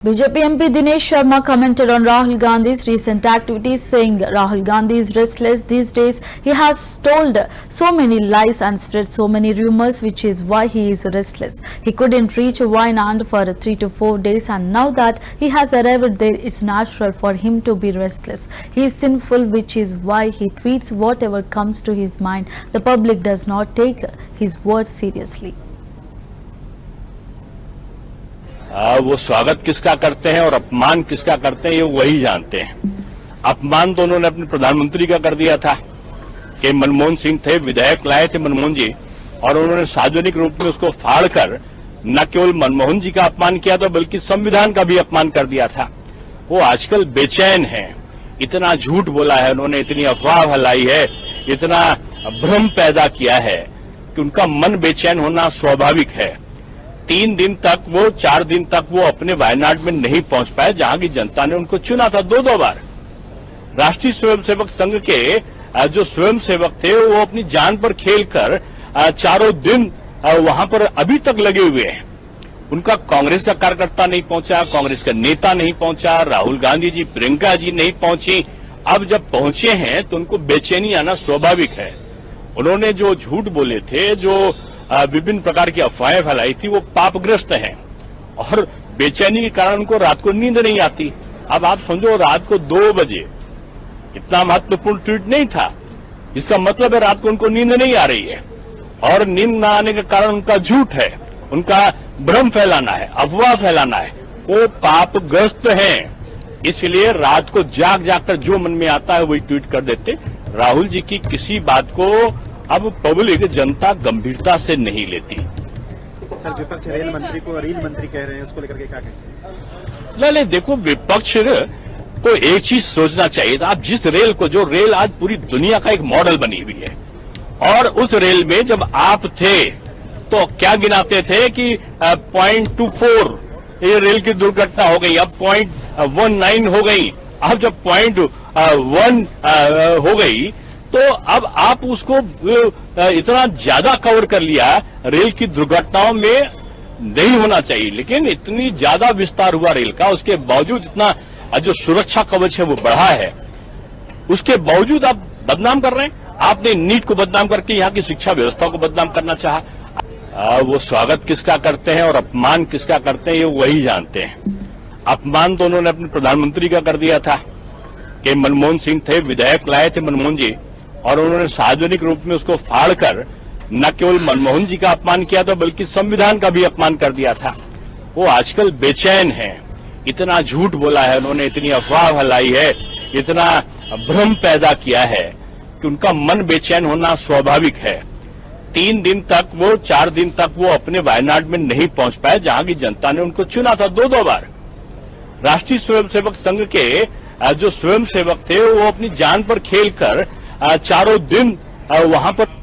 BJP MP Dinesh Sharma commented on Rahul Gandhi's recent activities, saying Rahul Gandhi is restless these days. He has told so many lies and spread so many rumors, which is why he is restless. He couldn't reach Wayanad for 3 to 4 days, and now that he has arrived there, it's natural for him to be restless. He is sinful, which is why he tweets whatever comes to his mind. The public does not take his words seriously. वो स्वागत किसका करते हैं और अपमान किसका करते हैं ये वही जानते हैं। अपमान तो उन्होंने अपने प्रधानमंत्री का कर दिया था कि मनमोहन सिंह थे, विधायक लाए थे मनमोहन जी, और उन्होंने सार्वजनिक रूप में उसको फाड़कर न केवल मनमोहन जी का अपमान किया था बल्कि संविधान का भी अपमान कर दिया था। वो आजकल बेचैन हैं, इतना झूठ बोला है उन्होंने, इतनी अफवाह फैलाई है, इतना भ्रम पैदा किया है कि उनका मन बेचैन होना स्वाभाविक है। 3 दिन तक वो 4 दिन तक वो अपने वायनाड में नहीं पहुंच पाए, जहां की जनता ने उनको चुना था 2-2 बार। राष्ट्रीय स्वयंसेवक संघ के जो स्वयंसेवक थे वो अपनी जान पर खेलकर चारों दिन वहां पर अभी तक लगे हुए हैं। उनका कांग्रेस का कार्यकर्ता नहीं पहुंचा, कांग्रेस का नेता नहीं पहुंचा, राहुल गांधी जी, प्रियंका जी नहीं पहुंची। अब जब पहुंचे हैं तो उनको बेचैनी आना स्वाभाविक है। उन्होंने जो झूठ बोले थे, जो विभिन्न प्रकार की अफवाहें फैलाई थी, वो पापग्रस्त हैं और बेचैनी के कारण उनको रात को नींद नहीं आती। अब आप समझो रात को 2 बजे, इतना महत्वपूर्ण ट्वीट नहीं था, इसका मतलब है रात को उनको नींद नहीं आ रही है, और नींद न आने के कारण उनका झूठ है, उनका भ्रम फैलाना है, अफवाह फैलाना है, वो पापग्रस्त हैं। इसलिए रात को जाग जाग कर जो मन में आता है वही ट्वीट कर देते। राहुल जी की किसी बात को अब पब्लिक जनता गंभीरता से नहीं लेती। सर, विपक्ष रेल मंत्री को रील मंत्री कह रहे हैं, उसको लेकर के क्या कहेंगे? नहीं, देखो, विपक्ष को एक चीज सोचना चाहिए था। आप जिस रेल को, जो रेल आज पूरी दुनिया का एक मॉडल बनी हुई है, और उस रेल में जब आप थे तो क्या गिनाते थे कि 0.24 ये रेल की दुर्घटना हो गई, अब 0.19 हो गई, अब जब 0.1 हो गई तो अब आप उसको इतना ज्यादा कवर कर लिया। रेल की दुर्घटनाओं में नहीं होना चाहिए, लेकिन इतनी ज्यादा विस्तार हुआ रेल का, उसके बावजूद इतना जो सुरक्षा कवच है वो बढ़ा है, उसके बावजूद आप बदनाम कर रहे हैं। आपने नीट को बदनाम करके यहाँ की शिक्षा व्यवस्था को बदनाम करना चाहा। वो स्वागत किसका करते हैं और अपमान किसका करते हैं ये वही जानते हैं। अपमान तो उन्होंने अपने प्रधानमंत्री का कर दिया था कि मनमोहन सिंह थे, विधायक लाए थे मनमोहन जी, और उन्होंने सार्वजनिक रूप में उसको फाड़कर न केवल मनमोहन जी का अपमान किया था बल्कि संविधान का भी अपमान कर दिया था। वो आजकल बेचैन हैं, इतना झूठ बोला है उन्होंने, इतनी अफवाह फैलाई है, इतना भ्रम पैदा किया है कि उनका मन बेचैन होना स्वाभाविक है। 3 दिन तक वो 4 दिन तक वो अपने वायनाड में नहीं पहुंच पाए, जहां की जनता ने उनको चुना था 2-2 बार। राष्ट्रीय स्वयंसेवक संघ के जो स्वयंसेवक थे वो अपनी जान पर खेलकर चारों दिन वहां पर